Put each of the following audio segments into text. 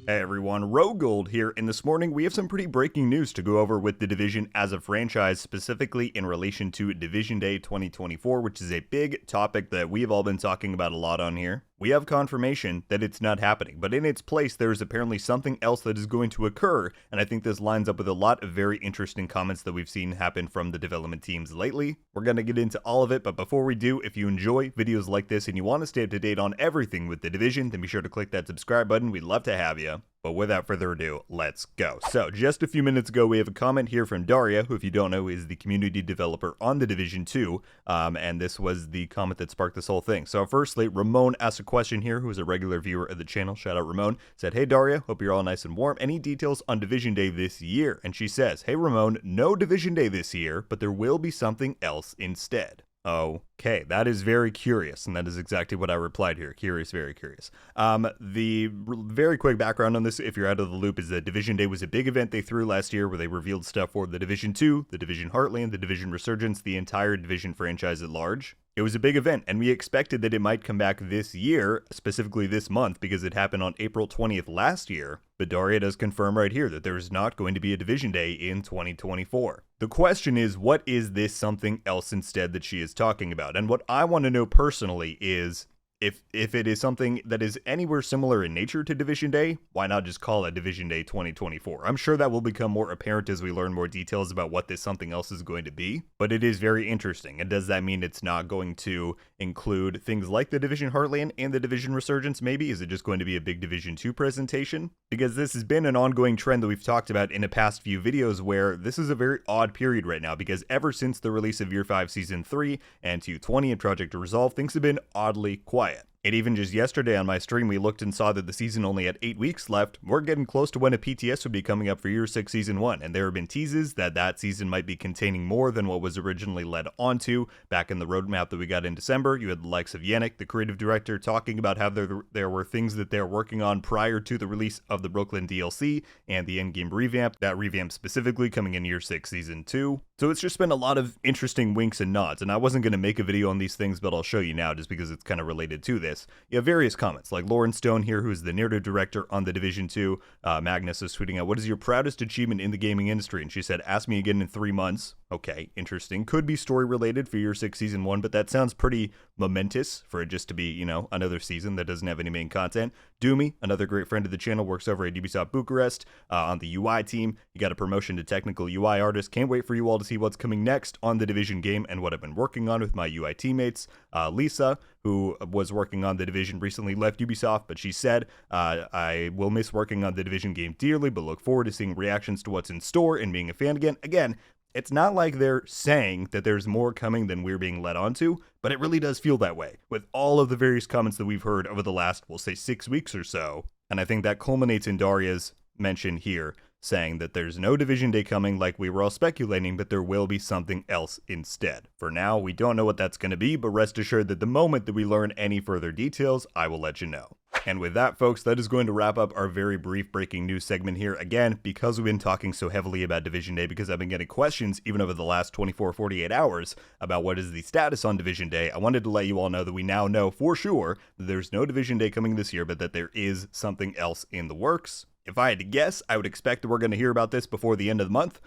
Hey everyone, RogueGold here, and this morning we have some pretty breaking news to go over with the Division as a franchise, specifically in relation to Division Day 2024, which is a big topic that we have all been talking about a lot on here. We have confirmation that it's not happening, but in its place there is apparently something else that is going to occur, and I think this lines up with a lot of very interesting comments that we've seen happen from the development teams lately. We're going to get into all of it, but before we do, if you enjoy videos like this and you want to stay up to date on everything with the Division, then be sure to click that subscribe button. We'd love to have you. But without further ado, let's go. So, just a few minutes ago, we have a comment here from Daria, who, if you don't know, is the community developer on the Division 2, and this was the comment that sparked this whole thing. So, firstly, Ramon asked a question here, who is a regular viewer of the channel, shout out Ramon, said, "Hey Daria, hope you're all nice and warm. Any details on Division Day this year?" And she says, "Hey Ramon, no Division Day this year, but there will be something else instead." Okay, that is very curious, and that is exactly what I replied here. Curious, very curious. The very quick background on this, if you're out of the loop, is that Division Day was a big event they threw last year where they revealed stuff for the Division 2, the Division Heartland, the Division Resurgence, the entire Division franchise at large. It was a big event, and we expected that it might come back this year, specifically this month, because it happened on April 20th last year. But Daria does confirm right here that there is not going to be a Division Day in 2024. The question is, what is this something else instead that she is talking about? And what I want to know personally is, if it is something that is anywhere similar in nature to Division Day, why not just call it Division Day 2024? I'm sure that will become more apparent as we learn more details about what this something else is going to be, but it is very interesting. And does that mean it's not going to include things like the Division Heartland and the Division Resurgence maybe? Is it just going to be a big Division 2 presentation? Because this has been an ongoing trend that we've talked about in the past few videos, where this is a very odd period right now, because ever since the release of Year 5 Season 3 and 220 and Project Resolve, things have been oddly quiet. And even just yesterday on my stream, we looked and saw that the season only had 8 weeks left. We're getting close to when a PTS would be coming up for Year 6 Season 1, and there have been teases that that season might be containing more than what was originally led onto. Back in the roadmap that we got in December, you had the likes of Yannick, the creative director, talking about how there were things that they're working on prior to the release of the Brooklyn DLC and the endgame revamp, that revamp specifically coming in Year 6 Season 2. So it's just been a lot of interesting winks and nods, and I wasn't going to make a video on these things, but I'll show you now just because it's kind of related to this. You have various comments, like Lauren Stone here, who's the narrative director on the Division 2. Magnus is tweeting out, "What is your proudest achievement in the gaming industry?" And she said, "Ask me again in 3 months. Okay, interesting. Could be story related for Year 6 Season 1, but that sounds pretty momentous for it just to be, you know, another season that doesn't have any main content. Doomy, another great friend of the channel, works over at Ubisoft Bucharest on the UI team. You got a promotion to technical UI artist. Can't wait for you all to see what's coming next on the Division game and what I've been working on with my UI teammates." Lisa, who was working on the Division, recently left Ubisoft, but she said, "I will miss working on the Division game dearly, but look forward to seeing reactions to what's in store and being a fan again." Again, it's not like they're saying that there's more coming than we're being led onto, but it really does feel that way with all of the various comments that we've heard over the last, we'll say, 6 weeks or so. And I think that culminates in Daria's mention here, saying that there's no Division Day coming like we were all speculating, but there will be something else instead. For now, we don't know what that's going to be, but rest assured that the moment that we learn any further details, I will let you know. And with that, folks, that is going to wrap up our very brief breaking news segment here. Again, because we've been talking so heavily about Division Day, because I've been getting questions even over the last 24, 48 hours about what is the status on Division Day, I wanted to let you all know that we now know for sure that there's no Division Day coming this year, but that there is something else in the works. If I had to guess, I would expect that we're going to hear about this before the end of the month.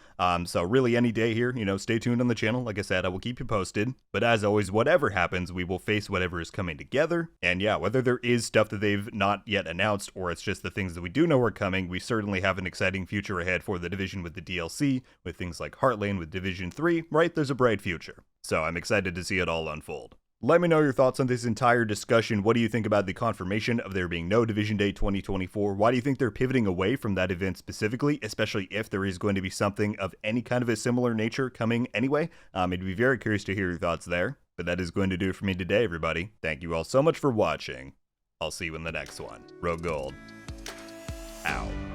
So really any day here, you know, stay tuned on the channel. Like I said, I will keep you posted. But as always, whatever happens, we will face whatever is coming together. And yeah, whether there is stuff that they've not yet announced or it's just the things that we do know are coming, we certainly have an exciting future ahead for the Division with the DLC, with things like Heartland with Division 3, right? There's a bright future. So I'm excited to see it all unfold. Let me know your thoughts on this entire discussion. What do you think about the confirmation of there being no Division Day 2024? Why do you think they're pivoting away from that event specifically, especially if there is going to be something of any kind of a similar nature coming anyway? I'd be very curious to hear your thoughts there. But that is going to do it for me today, everybody. Thank you all so much for watching. I'll see you in the next one. RogueGold. Out.